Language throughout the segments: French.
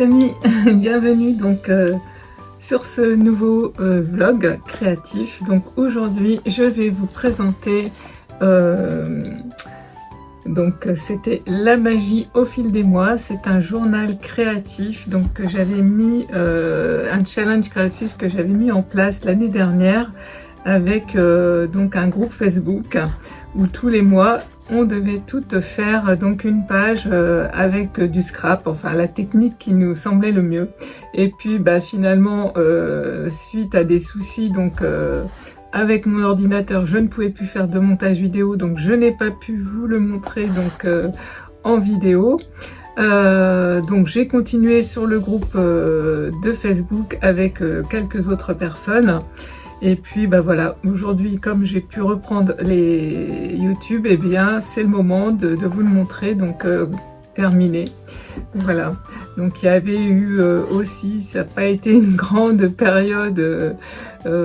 les amis, bienvenue donc sur ce nouveau vlog créatif. Donc aujourd'hui je vais vous présenter donc c'était la magie au fil des mois. C'est un journal créatif donc que j'avais mis un challenge créatif que j'avais mis en place l'année dernière avec donc un groupe Facebook où tous les mois on devait toutes faire donc une page avec du scrap, enfin la technique qui nous semblait le mieux. Et puis finalement suite à des soucis donc avec mon ordinateur, je ne pouvais plus faire de montage vidéo, donc je n'ai pas pu vous le montrer donc en vidéo. Donc j'ai continué sur le groupe de Facebook avec quelques autres personnes. Et puis voilà, aujourd'hui comme j'ai pu reprendre les YouTube, et bien c'est le moment de vous le montrer, donc terminé. Voilà, donc il y avait eu aussi, ça n'a pas été une grande période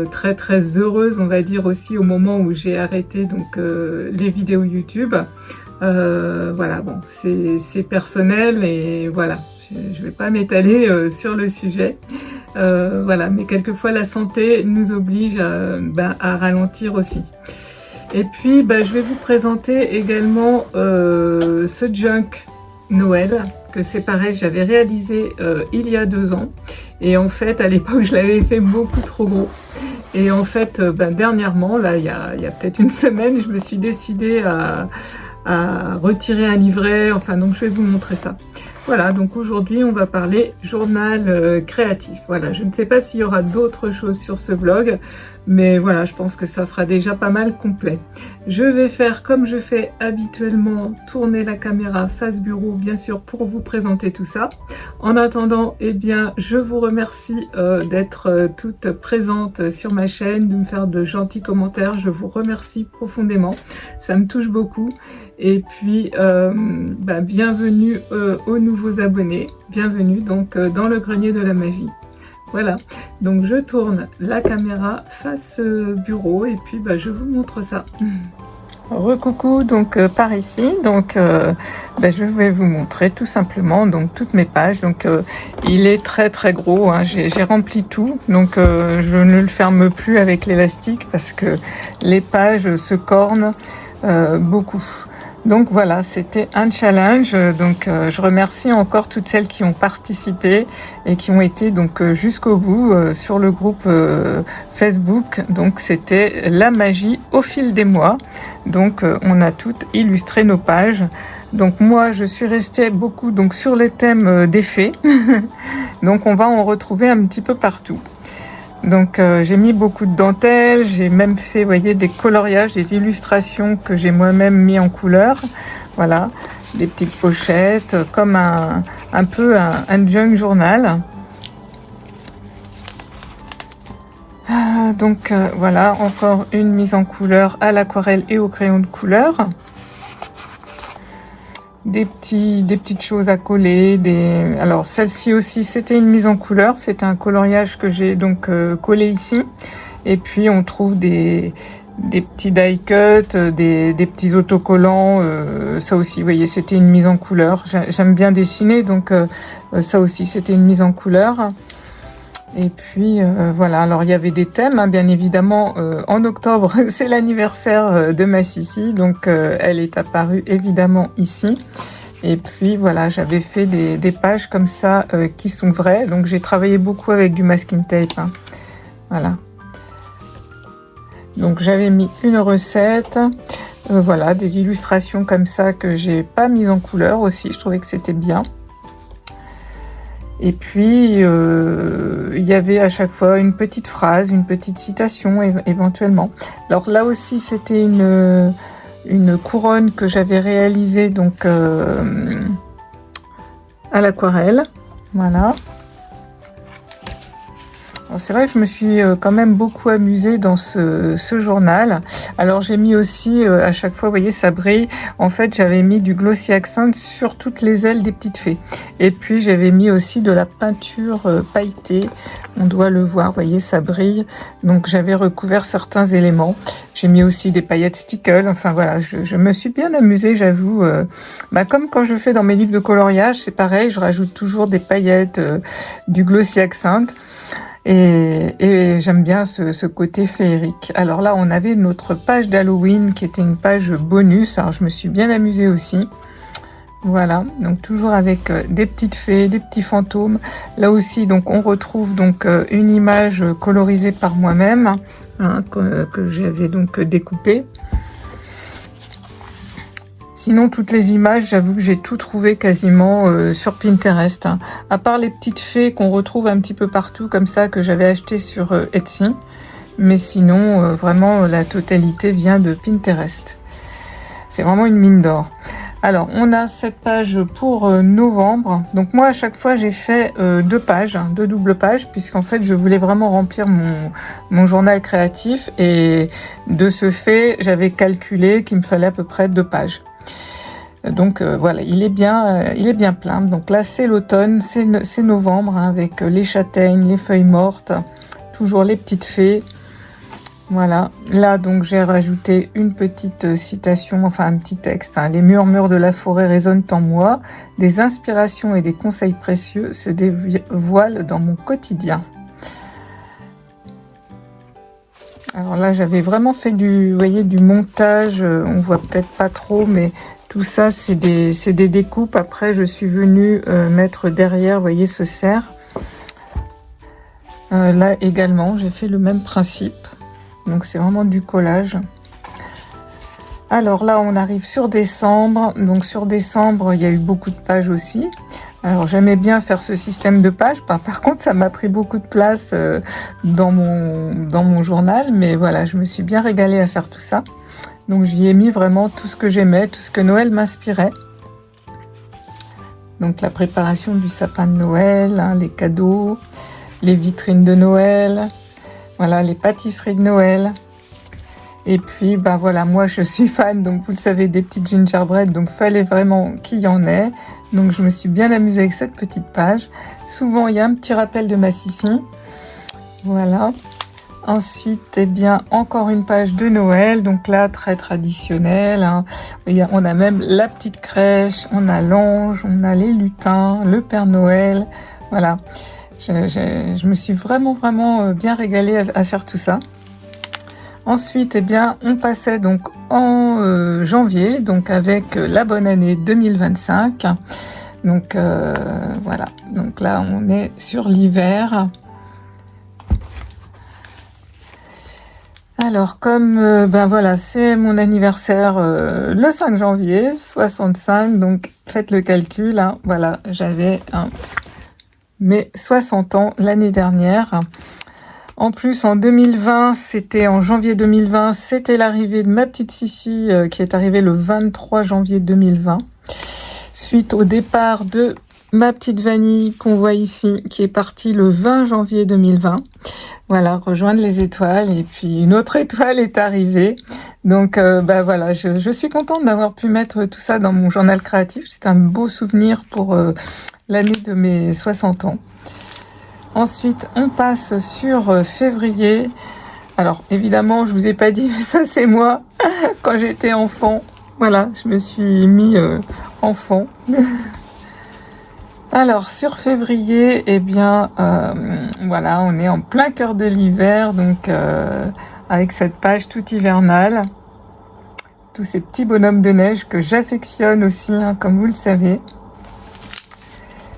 très heureuse, on va dire, aussi au moment où j'ai arrêté donc les vidéos YouTube. Voilà, bon, c'est personnel et voilà, je vais pas m'étaler sur le sujet. Voilà, mais quelquefois la santé nous oblige à ralentir aussi. Et puis je vais vous présenter également ce junk Noël, que c'est pareil, j'avais réalisé il y a 2 ans. Et en fait, à l'époque, je l'avais fait beaucoup trop gros. Et en fait, dernièrement, là, il y a peut-être une semaine, je me suis décidée à retirer un livret. Enfin, donc je vais vous montrer ça. Voilà, donc aujourd'hui on va parler journal créatif. Voilà, je ne sais pas s'il y aura d'autres choses sur ce vlog, mais voilà, je pense que ça sera déjà pas mal complet. Je vais faire comme je fais habituellement, tourner la caméra face bureau, bien sûr, pour vous présenter tout ça. En attendant, eh bien, je vous remercie d'être toutes présentes sur ma chaîne, de me faire de gentils commentaires. Je vous remercie profondément, ça me touche beaucoup. Et puis bienvenue aux nouveaux abonnés, bienvenue donc dans le grenier de la magie. Voilà, donc je tourne la caméra face bureau et puis je vous montre ça. Recoucou, donc par ici, donc je vais vous montrer tout simplement donc toutes mes pages. Donc il est très gros, hein. J'ai rempli tout, donc je ne le ferme plus avec l'élastique parce que les pages se cornent beaucoup. Donc voilà, c'était un challenge. Donc je remercie encore toutes celles qui ont participé et qui ont été donc jusqu'au bout sur le groupe Facebook. Donc c'était la magie au fil des mois. Donc on a toutes illustré nos pages. Donc moi je suis restée beaucoup donc sur les thèmes des fées. Donc on va en retrouver un petit peu partout. Donc j'ai mis beaucoup de dentelle, j'ai même fait, vous voyez, des coloriages, des illustrations que j'ai moi-même mis en couleur. Voilà, des petites pochettes, comme un peu un junk journal. Donc voilà, encore une mise en couleur à l'aquarelle et au crayon de couleur. Des petites choses à coller. Alors celle-ci aussi, c'était une mise en couleur, c'était un coloriage que j'ai donc collé ici. Et puis on trouve des petits die cut, des petits autocollants. Ça aussi, vous voyez, c'était une mise en couleur. J'aime bien dessiner, donc ça aussi, c'était une mise en couleur. Et puis voilà, alors il y avait des thèmes, hein, bien évidemment. En octobre, c'est l'anniversaire de ma Sissi, donc elle est apparue évidemment ici. Et puis voilà, j'avais fait des pages comme ça qui sont vraies. Donc j'ai travaillé beaucoup avec du masking tape, hein. Voilà. Donc j'avais mis une recette, voilà, des illustrations comme ça que j'ai pas mises en couleur aussi. Je trouvais que c'était bien. Et puis, il y avait à chaque fois une petite phrase, une petite citation éventuellement. Alors là aussi, c'était une couronne que j'avais réalisée donc à l'aquarelle. Voilà. C'est vrai que je me suis quand même beaucoup amusée dans ce journal. Alors j'ai mis aussi, à chaque fois, vous voyez, ça brille. En fait, j'avais mis du glossy accent sur toutes les ailes des petites fées. Et puis j'avais mis aussi de la peinture pailletée. On doit le voir, vous voyez, ça brille. Donc j'avais recouvert certains éléments. J'ai mis aussi des paillettes stickles. Enfin voilà, je me suis bien amusée, j'avoue. Comme quand je fais dans mes livres de coloriage, c'est pareil, je rajoute toujours des paillettes, du glossy accent. Et j'aime bien ce côté féerique. Alors là, on avait notre page d'Halloween qui était une page bonus. Alors je me suis bien amusée aussi. Voilà, donc toujours avec des petites fées, des petits fantômes. Là aussi, donc on retrouve donc une image colorisée par moi-même, hein, que j'avais donc découpée. Sinon, toutes les images, j'avoue que j'ai tout trouvé quasiment sur Pinterest, hein. À part les petites fées qu'on retrouve un petit peu partout comme ça, que j'avais acheté sur Etsy. Mais sinon, vraiment, la totalité vient de Pinterest. C'est vraiment une mine d'or. Alors, on a cette page pour novembre. Donc moi, à chaque fois, j'ai fait 2 pages, hein, 2 doubles pages, puisqu'en fait, je voulais vraiment remplir mon journal créatif. Et de ce fait, j'avais calculé qu'il me fallait à peu près 2 pages. Donc voilà, il est bien plein. Donc là, c'est l'automne, c'est novembre, hein, avec les châtaignes, les feuilles mortes, toujours les petites fées. Voilà, là donc j'ai rajouté une petite citation, enfin un petit texte, hein. Les murmures de la forêt résonnent en moi, des inspirations et des conseils précieux se dévoilent dans mon quotidien. Alors là, j'avais vraiment fait vous voyez, du montage, on voit peut-être pas trop, mais tout ça, c'est des découpes. Après, je suis venue mettre derrière, vous voyez, ce cerf. Là également, j'ai fait le même principe. Donc, c'est vraiment du collage. Alors là, on arrive sur décembre. Donc, sur décembre, il y a eu beaucoup de pages aussi. Alors, j'aimais bien faire ce système de pages. Par contre, ça m'a pris beaucoup de place dans mon journal. Mais voilà, je me suis bien régalée à faire tout ça. Donc, j'y ai mis vraiment tout ce que j'aimais, tout ce que Noël m'inspirait. Donc, la préparation du sapin de Noël, hein, les cadeaux, les vitrines de Noël, voilà, les pâtisseries de Noël. Et puis, voilà, moi, je suis fan, donc vous le savez, des petites gingerbread. Donc, fallait vraiment qu'il y en ait. Donc, je me suis bien amusée avec cette petite page. Souvent, il y a un petit rappel de ma Sissi. Voilà. Ensuite, encore une page de Noël, donc là, très traditionnelle, hein. On a même la petite crèche, on a l'ange, on a les lutins, le Père Noël, voilà. Je me suis vraiment bien régalée à faire tout ça. Ensuite, on passait donc en janvier, donc avec la bonne année 2025. Donc, voilà, donc là, on est sur l'hiver. Alors, comme voilà, c'est mon anniversaire le 5 janvier, 65, donc faites le calcul, hein, voilà, j'avais mes 60 ans l'année dernière. En plus, en 2020, c'était en janvier 2020, c'était l'arrivée de ma petite Sissi qui est arrivée le 23 janvier 2020, suite au départ de ma petite Vanille qu'on voit ici, qui est partie le 20 janvier 2020. Voilà, rejoindre les étoiles. Et puis une autre étoile est arrivée. Donc voilà, je suis contente d'avoir pu mettre tout ça dans mon journal créatif. C'est un beau souvenir pour l'année de mes 60 ans. Ensuite, on passe sur février. Alors, évidemment, je vous ai pas dit, mais ça c'est moi, quand j'étais enfant. Voilà, je me suis mis enfant. Alors, sur février, voilà, on est en plein cœur de l'hiver, donc avec cette page toute hivernale. Tous ces petits bonhommes de neige que j'affectionne aussi, hein, comme vous le savez.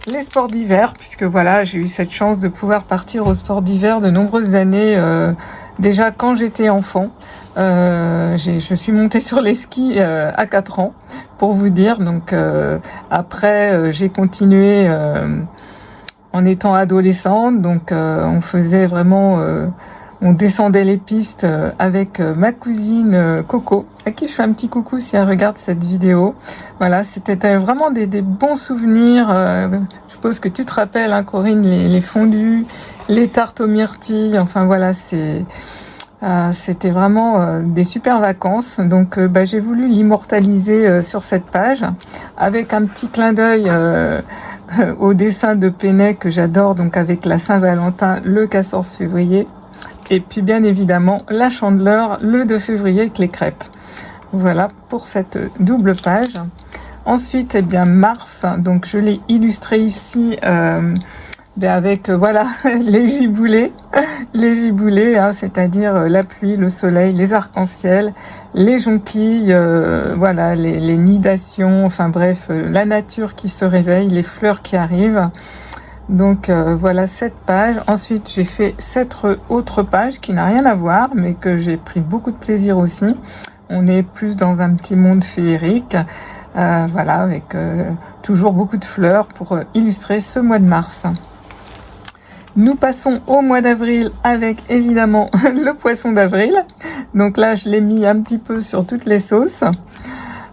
Les sports d'hiver, puisque voilà, j'ai eu cette chance de pouvoir partir au sport d'hiver de nombreuses années, déjà quand j'étais enfant. Je suis montée sur les skis à 4 ans, pour vous dire. Donc après, j'ai continué en étant adolescente. Donc on faisait vraiment... on descendait les pistes avec ma cousine Coco, à qui je fais un petit coucou si elle regarde cette vidéo. Voilà, c'était vraiment des bons souvenirs. Je suppose que tu te rappelles, hein, Corinne, les fondus les tartes aux myrtilles, enfin voilà, c'était vraiment des super vacances. Donc j'ai voulu l'immortaliser sur cette page avec un petit clin d'œil au dessin de Penet que j'adore, donc avec la Saint-Valentin le 14 février. Et puis bien évidemment la Chandeleur le 2 février avec les crêpes. Voilà pour cette double page. Ensuite, eh bien Mars, donc je l'ai illustré ici avec voilà les giboulées, hein, c'est-à-dire la pluie, le soleil, les arcs-en-ciel, les jonquilles, voilà les nidations, enfin bref, la nature qui se réveille, les fleurs qui arrivent. Donc voilà cette page. Ensuite j'ai fait cette autre page qui n'a rien à voir mais que j'ai pris beaucoup de plaisir aussi. On est plus dans un petit monde féerique, voilà, avec toujours beaucoup de fleurs pour illustrer ce mois de mars. Nous passons au mois d'avril avec évidemment le poisson d'avril. Donc là je l'ai mis un petit peu sur toutes les sauces.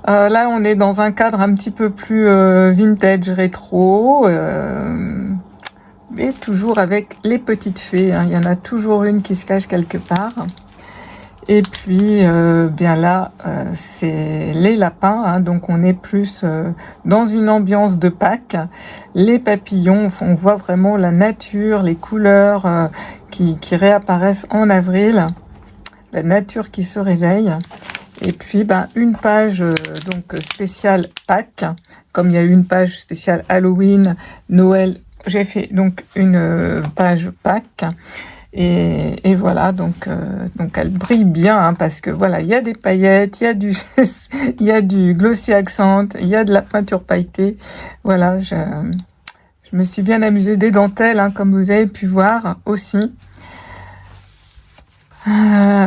Là on est dans un cadre un petit peu plus vintage, rétro, mais toujours avec les petites fées, hein. Il y en a toujours une qui se cache quelque part. Et puis bien là c'est les lapins, hein, donc on est plus dans une ambiance de Pâques. Les papillons, on voit vraiment la nature, les couleurs qui réapparaissent en avril, la nature qui se réveille. Et puis une page donc spéciale Pâques, comme il y a eu une page spéciale Halloween, Noël, j'ai fait donc une page Pâques. Et voilà, donc elle brille bien, hein, parce que voilà, il y a des paillettes, il y a du glossy accent, il y a de la peinture pailletée. Voilà, je me suis bien amusée, des dentelles, hein, comme vous avez pu voir aussi.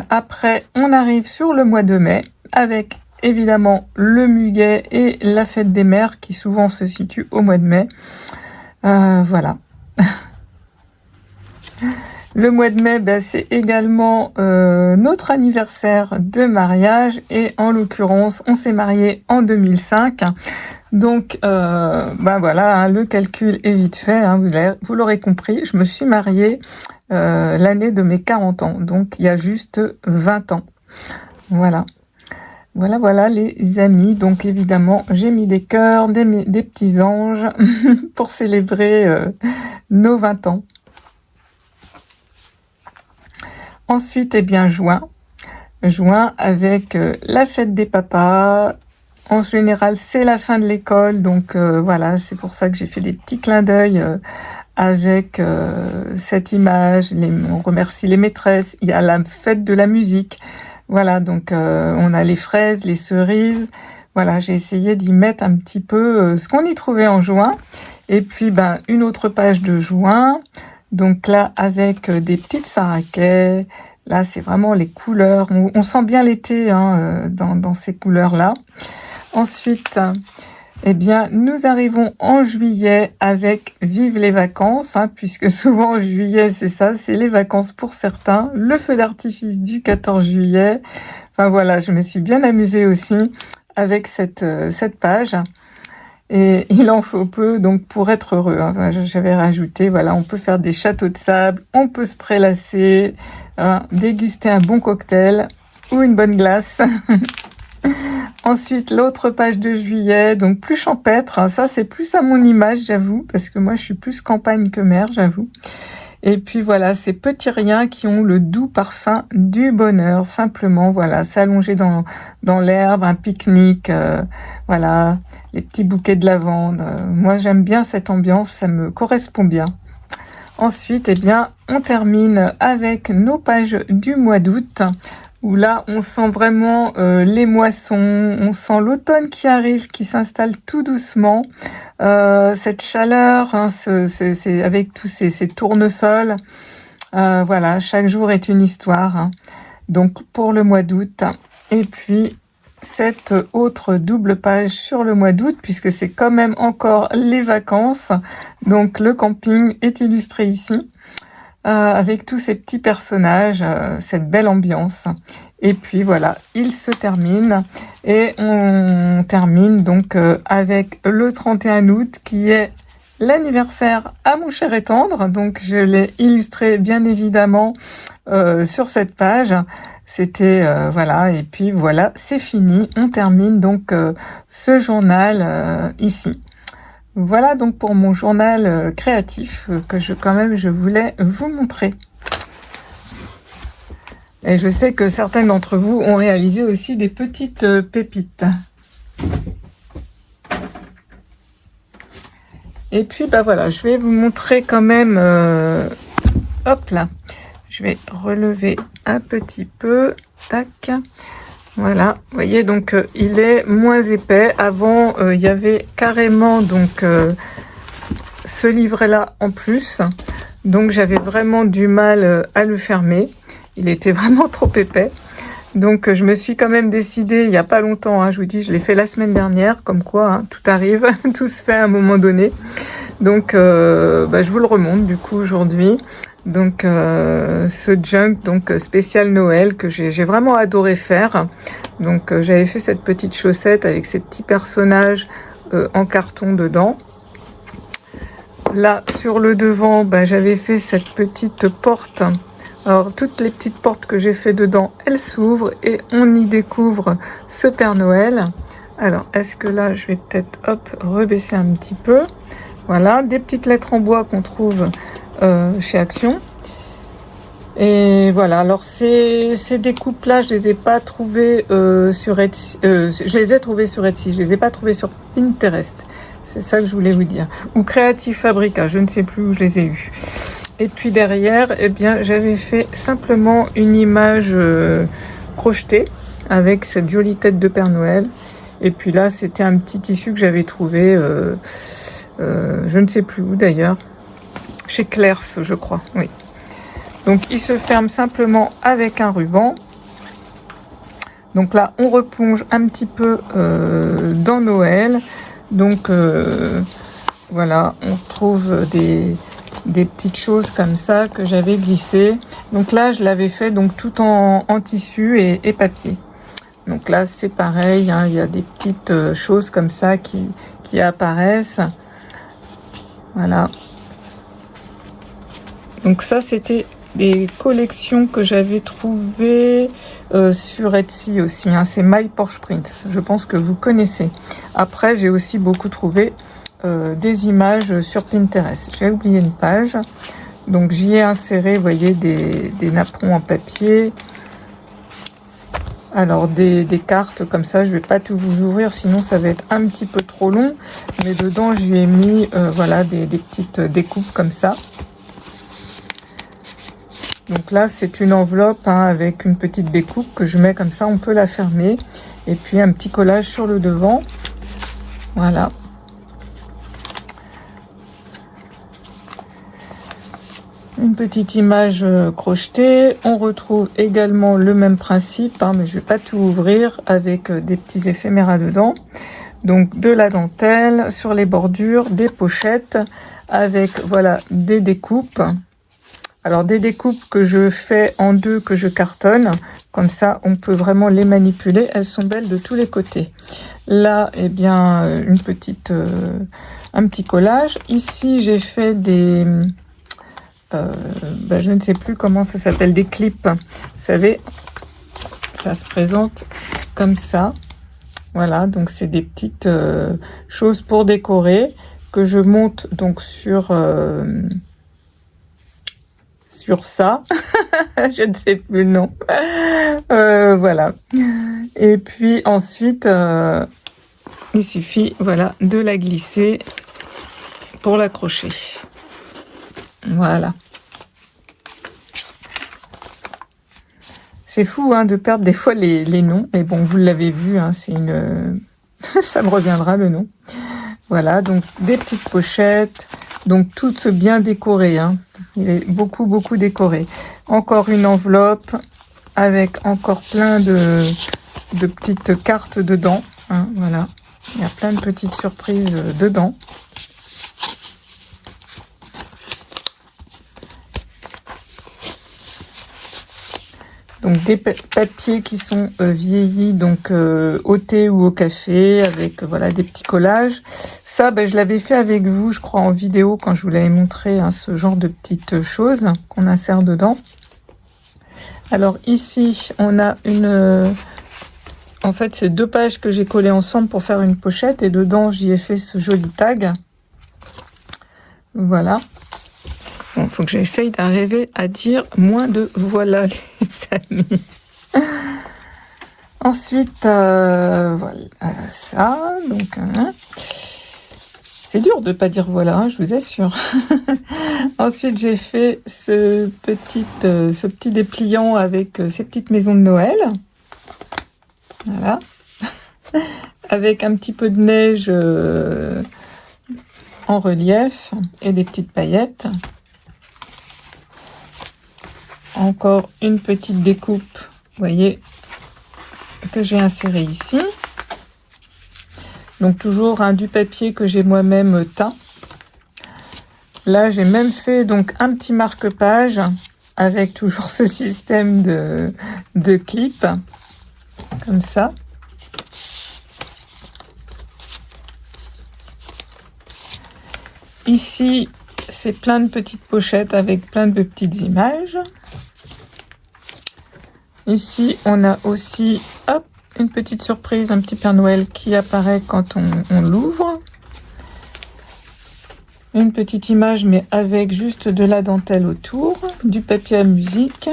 Après, on arrive sur le mois de mai avec évidemment le muguet et la fête des mères qui souvent se situe au mois de mai. Voilà. Le mois de mai, c'est également notre anniversaire de mariage et en l'occurrence, on s'est marié en 2005. Donc, voilà, hein, le calcul est vite fait, hein, vous l'aurez compris, je me suis mariée l'année de mes 40 ans, donc il y a juste 20 ans. Voilà. Voilà les amis, donc évidemment j'ai mis des cœurs, des petits anges pour célébrer nos 20 ans. Ensuite, juin avec la fête des papas. En général, c'est la fin de l'école, donc voilà, c'est pour ça que j'ai fait des petits clins d'œil avec cette image. On remercie les maîtresses. Il y a la fête de la musique. Voilà, donc on a les fraises, les cerises. Voilà, j'ai essayé d'y mettre un petit peu ce qu'on y trouvait en juin. Et puis, une autre page de juin. Donc là, avec des petites saraquets, là, c'est vraiment les couleurs. On sent bien l'été hein, dans ces couleurs-là. Ensuite, nous arrivons en juillet avec Vive les vacances, hein, puisque souvent en juillet, c'est ça, c'est les vacances pour certains. Le feu d'artifice du 14 juillet. Enfin voilà, je me suis bien amusée aussi avec cette page. Et il en faut peu donc pour être heureux, hein. Enfin, j'avais rajouté, voilà, on peut faire des châteaux de sable, on peut se prélasser, hein, déguster un bon cocktail ou une bonne glace. Ensuite, l'autre page de juillet, donc plus champêtre, hein, ça c'est plus à mon image, j'avoue, parce que moi je suis plus campagne que mer, j'avoue. Et puis voilà, ces petits riens qui ont le doux parfum du bonheur, simplement, voilà, s'allonger dans l'herbe, un pique-nique, voilà, les petits bouquets de lavande. Moi, j'aime bien cette ambiance, ça me correspond bien. Ensuite, on termine avec nos pages du mois d'août, où là, on sent vraiment les moissons, on sent l'automne qui arrive, qui s'installe tout doucement. Cette chaleur, hein, c'est avec tous ces tournesols. Voilà, chaque jour est une histoire. Hein. Donc, pour le mois d'août. Et puis, cette autre double page sur le mois d'août, puisque c'est quand même encore les vacances. Donc, le camping est illustré ici. Avec tous ces petits personnages, cette belle ambiance. Et puis voilà, il se termine. Et on termine donc avec le 31 août qui est l'anniversaire à mon cher et tendre. Donc je l'ai illustré bien évidemment sur cette page. C'était voilà, et puis voilà, c'est fini. On termine donc ce journal ici. Voilà donc pour mon journal créatif que je voulais vous montrer. Et je sais que certains d'entre vous ont réalisé aussi des petites pépites. Et puis bah voilà, je vais vous montrer quand même, hop là, je vais relever un petit peu, tac, voilà, vous voyez donc il est moins épais. Avant il y avait carrément donc ce livret là en plus, donc j'avais vraiment du mal à le fermer, il était vraiment trop épais. Donc je me suis quand même décidée il n'y a pas longtemps, hein, je vous dis, je l'ai fait la semaine dernière, comme quoi hein, tout arrive, tout se fait à un moment donné. Donc je vous le remonte du coup aujourd'hui. Donc ce junk donc spécial Noël que j'ai vraiment adoré faire. Donc j'avais fait cette petite chaussette avec ces petits personnages en carton dedans. Là sur le devant, j'avais fait cette petite porte. Alors toutes les petites portes que j'ai fait dedans, elles s'ouvrent et on y découvre ce Père Noël. Alors est-ce que là je vais peut-être rebaisser un petit peu. Voilà, des petites lettres en bois qu'on trouve chez Action. Et voilà, alors ces découpes-là, je les ai pas trouvées sur Etsy. Je les ai trouvées sur Etsy, je les ai pas trouvées sur Pinterest. C'est ça que je voulais vous dire. Ou Creative Fabrica, je ne sais plus où je les ai eus. Et puis derrière, eh bien, j'avais fait simplement une image crochetée avec cette jolie tête de Père Noël. Et puis là, c'était un petit tissu que j'avais trouvé, je ne sais plus où d'ailleurs, chez Claire's, je crois, oui. Donc, il se ferme simplement avec un ruban. Donc là, on replonge un petit peu dans Noël. Donc, voilà, on trouve des petites choses comme ça que j'avais glissées. Donc là, je l'avais fait donc tout en tissu et papier. Donc là, c'est pareil, hein, il y a des petites choses comme ça qui apparaissent. Voilà. Donc ça, c'était des collections que j'avais trouvées sur Etsy aussi. Hein. C'est My Porsche Prints. Je pense que vous connaissez. Après, j'ai aussi beaucoup trouvé des images sur Pinterest. J'ai oublié une page. Donc j'y ai inséré, vous voyez, des napperons en papier. Alors des cartes comme ça, je vais pas tout vous ouvrir, sinon ça va être un petit peu trop long. Mais dedans, je lui ai mis voilà, des petites découpes comme ça. Donc là, c'est une enveloppe hein, avec une petite découpe que je mets comme ça, on peut la fermer. Et puis un petit collage sur le devant. Voilà. Une petite image crochetée. On retrouve également le même principe, hein, mais je ne vais pas tout ouvrir, avec des petits éphéméras dedans. Donc de la dentelle sur les bordures, des pochettes avec voilà des découpes. Alors des découpes que je fais en deux, que je cartonne. Comme ça, on peut vraiment les manipuler. Elles sont belles de tous les côtés. Là, eh bien, un petit collage. Ici, j'ai fait des... je ne sais plus comment ça s'appelle, des clips. Vous savez, ça se présente comme ça. Voilà, donc c'est des petites choses pour décorer que je monte donc sur ça. Je ne sais plus le nom. Voilà. Et puis ensuite, il suffit voilà, de la glisser pour l'accrocher. Voilà. C'est fou hein, de perdre des fois les noms. Mais bon, vous l'avez vu, hein, c'est une... ça me reviendra le nom. Voilà, donc des petites pochettes. Donc toutes bien décorées. Hein. Il est beaucoup décoré. Encore une enveloppe avec encore plein de petites cartes dedans. Hein, voilà. Il y a plein de petites surprises dedans. Donc des papiers qui sont vieillis, donc au thé ou au café, avec voilà des petits collages. Ça, je l'avais fait avec vous, je crois, en vidéo quand je vous l'avais montré, hein, ce genre de petites choses qu'on insère dedans. Alors ici, on a une... en fait, c'est 2 pages que j'ai collées ensemble pour faire une pochette, et dedans, j'y ai fait ce joli tag. Voilà. Bon, faut que j'essaye d'arriver à dire moins de voilà, les amis. Ensuite, voilà ça. Donc, c'est dur de pas dire voilà, hein, je vous assure. Ensuite, j'ai fait ce petit dépliant avec ces petites maisons de Noël. Voilà. Avec un petit peu de neige en relief et des petites paillettes. Encore une petite découpe, vous voyez, que j'ai insérée ici. Donc toujours du papier que j'ai moi-même teint. Là, j'ai même fait donc un petit marque-page avec toujours ce système de clips, comme ça. Ici, c'est plein de petites pochettes avec plein de petites images. Ici, on a aussi hop, une petite surprise, un petit Père Noël qui apparaît quand on l'ouvre. Une petite image, mais avec juste de la dentelle autour, du papier à musique.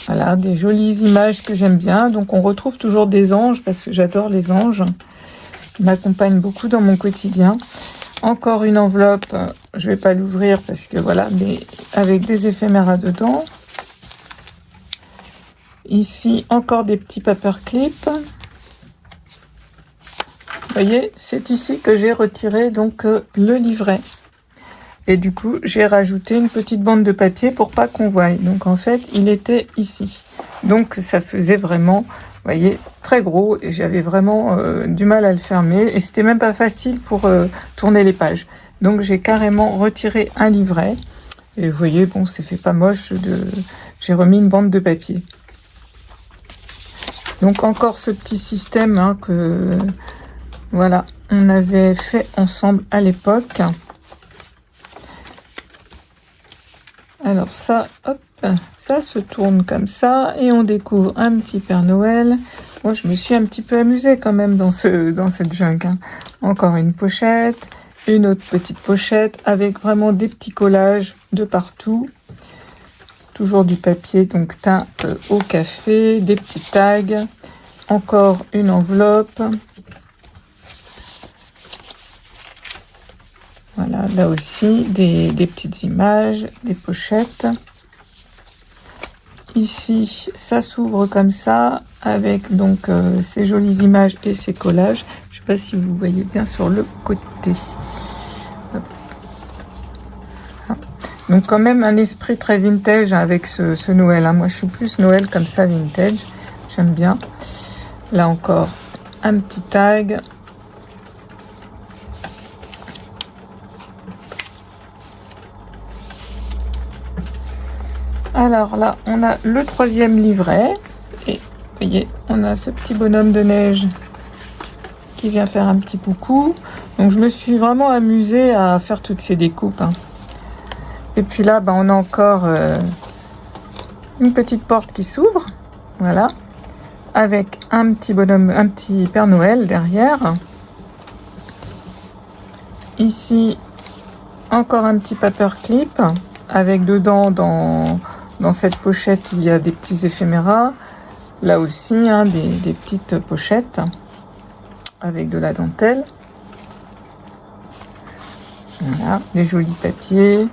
Voilà, des jolies images que j'aime bien. Donc, on retrouve toujours des anges, parce que j'adore les anges. Ils m'accompagnent beaucoup dans mon quotidien. Encore une enveloppe, je ne vais pas l'ouvrir parce que voilà, mais avec des éphéméras dedans. Ici, encore des petits paperclips. Vous voyez, c'est ici que j'ai retiré donc le livret. Et du coup, j'ai rajouté une petite bande de papier pour pas qu'on voie. Donc en fait, il était ici. Donc ça faisait vraiment, vous voyez, très gros. Et j'avais vraiment du mal à le fermer. Et c'était même pas facile pour tourner les pages. Donc j'ai carrément retiré un livret. Et vous voyez, bon, c'est fait pas moche. J'ai remis une bande de papier. Donc encore ce petit système hein, que voilà, on avait fait ensemble à l'époque. Alors ça, hop, ça se tourne comme ça et on découvre un petit Père Noël. Moi, je me suis un petit peu amusée quand même dans cette junk. Hein. Encore une pochette, une autre petite pochette avec vraiment des petits collages de partout. Toujours du papier donc teint au café, des petits tags, encore une enveloppe. Voilà, là aussi des petites images, des pochettes. Ici, ça s'ouvre comme ça avec donc ces jolies images et ces collages. Je ne sais pas si vous voyez bien sur le côté. Donc quand même un esprit très vintage avec ce Noël. Hein. Moi je suis plus Noël comme ça, vintage. J'aime bien. Là encore, un petit tag. Alors là, on a le 3e livret. Et vous voyez, on a ce petit bonhomme de neige qui vient faire un petit coucou. Donc je me suis vraiment amusée à faire toutes ces découpes. Hein. Et puis là, on a encore une petite porte qui s'ouvre, voilà, avec un petit bonhomme, un petit Père Noël derrière. Ici, encore un petit paperclip, avec dedans, dans cette pochette, il y a des petits éphéméras. Là aussi, hein, des petites pochettes avec de la dentelle. Voilà, des jolis papiers.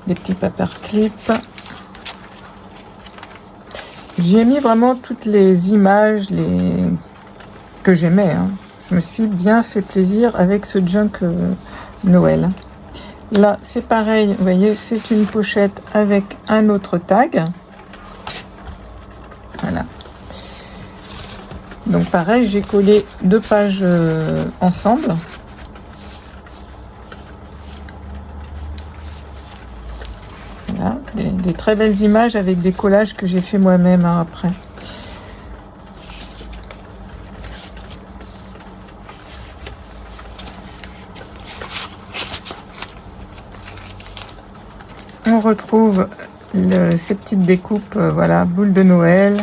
Des petits paperclips. J'ai mis vraiment toutes les images que j'aimais. Hein. Je me suis bien fait plaisir avec ce junk Noël. Là, c'est pareil, vous voyez, c'est une pochette avec un autre tag. Voilà. Donc pareil, j'ai collé 2 pages ensemble. des très belles images avec des collages que j'ai fait moi-même hein, après. On retrouve ces petites découpes, voilà, boules de Noël.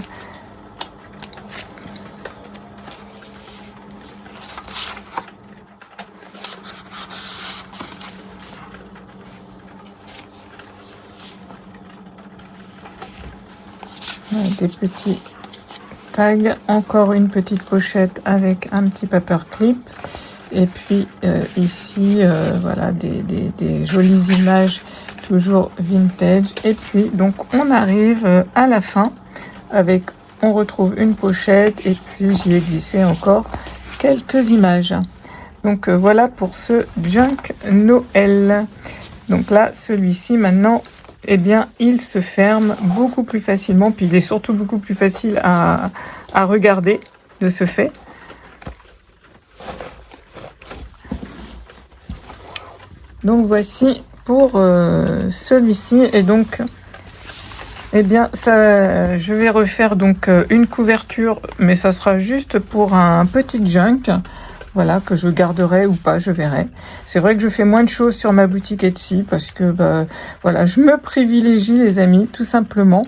Des petits tags, encore une petite pochette avec un petit paperclip. Et puis ici, voilà, des jolies images, toujours vintage. Et puis, donc, on arrive à la fin avec, on retrouve une pochette et puis j'y ai glissé encore quelques images. Donc, voilà pour ce Junk Noël. Donc là, celui-ci, maintenant, eh bien, il se ferme beaucoup plus facilement. Puis, il est surtout beaucoup plus facile à regarder de ce fait. Donc voici pour celui-ci et donc eh bien ça je vais refaire donc une couverture mais ça sera juste pour un petit junk, voilà, que je garderai ou pas, je verrai. C'est vrai que je fais moins de choses sur ma boutique Etsy parce que bah, voilà, je me privilégie les amis, tout simplement.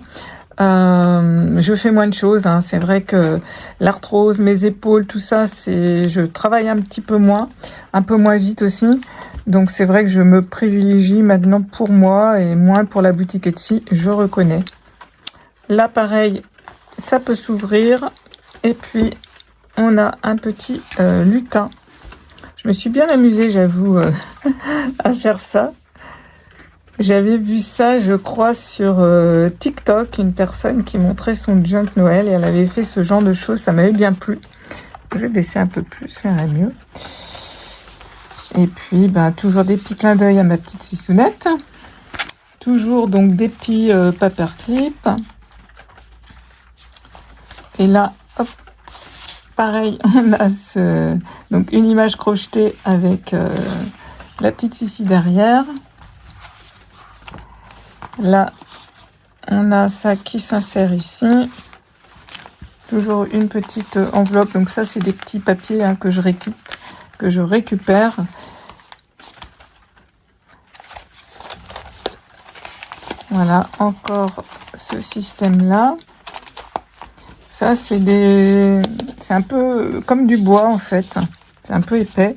Je fais moins de choses, hein. C'est vrai que l'arthrose, mes épaules, tout ça, je travaille un petit peu moins, un peu moins vite aussi. Donc c'est vrai que je me privilégie maintenant pour moi et moins pour la boutique Etsy, je reconnais. Là pareil, ça peut s'ouvrir et puis on a un petit lutin. Je me suis bien amusée, j'avoue, à faire ça. J'avais vu ça, je crois, sur TikTok, une personne qui montrait son junk Noël et elle avait fait ce genre de choses, ça m'avait bien plu. Je vais baisser un peu plus, ça irait mieux. Et puis, ben, toujours des petits clins d'œil à ma petite Sisounette. Toujours donc des petits paperclips. Et là, hop, pareil, on a donc une image crochetée avec la petite Sissi derrière. Là, on a ça qui s'insère ici. Toujours une petite enveloppe. Donc ça, c'est des petits papiers hein, que je récupère. Voilà, encore ce système-là. Ça, c'est un peu comme du bois, en fait. C'est un peu épais.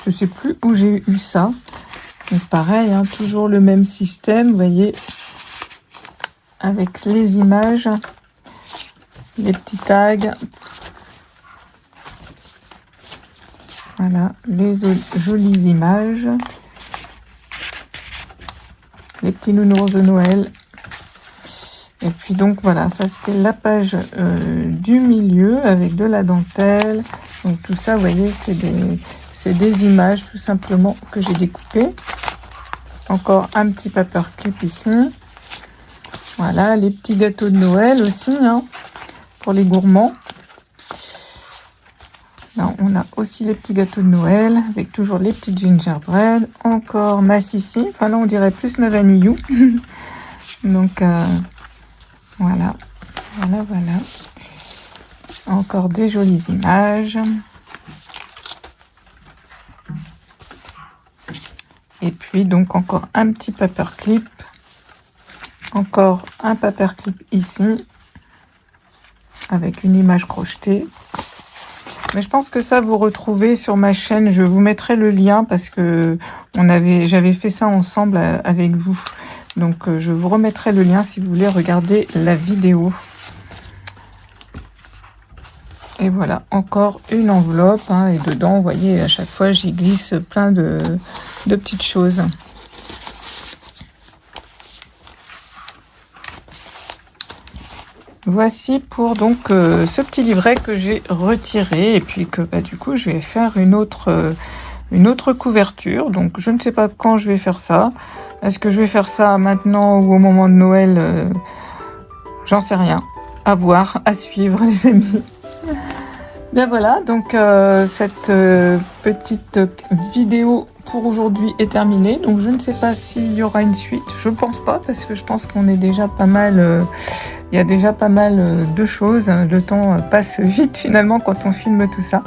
Je sais plus où j'ai eu ça. Donc pareil, hein, toujours le même système, vous voyez, avec les images, les petits tags. Voilà, les jolies images. Les petits nounours de Noël. Et puis donc voilà, ça c'était la page du milieu avec de la dentelle. Donc tout ça, vous voyez, c'est des images tout simplement que j'ai découpées. Encore un petit paperclip ici. Voilà, les petits gâteaux de Noël aussi, hein, pour les gourmands. Là, on a aussi les petits gâteaux de Noël avec toujours les petits gingerbread. Encore ma Sissi. Enfin là, on dirait plus ma vanillou. Donc voilà, voilà. Encore des jolies images. Et puis donc encore un petit paperclip. Encore un paperclip ici. Avec une image crochetée. Mais je pense que ça, vous retrouvez sur ma chaîne. Je vous mettrai le lien parce que j'avais fait ça ensemble avec vous. Donc, je vous remettrai le lien si vous voulez regarder la vidéo. Et voilà, encore une enveloppe. Hein, et dedans, vous voyez, à chaque fois, j'y glisse plein de petites choses. Voici pour donc ce petit livret que j'ai retiré. Et puis que bah, du coup, je vais faire une autre couverture. Donc, je ne sais pas quand je vais faire ça. Est-ce que je vais faire ça maintenant ou au moment de Noël? J'en sais rien. À voir, à suivre les amis. Bien voilà, donc cette petite vidéo pour aujourd'hui est terminé. Donc je ne sais pas s'il y aura une suite. Je pense pas, parce que je pense qu'on est déjà pas mal... il y a déjà pas mal de choses. Le temps passe vite finalement quand on filme tout ça.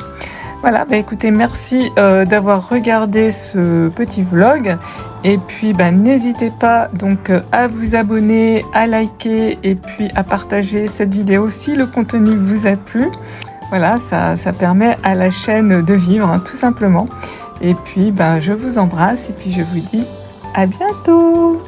Voilà, bah écoutez, merci d'avoir regardé ce petit vlog. Et puis n'hésitez pas donc à vous abonner, à liker et puis à partager cette vidéo si le contenu vous a plu. Voilà, ça permet à la chaîne de vivre, hein, tout simplement. Et puis je vous embrasse et puis je vous dis à bientôt.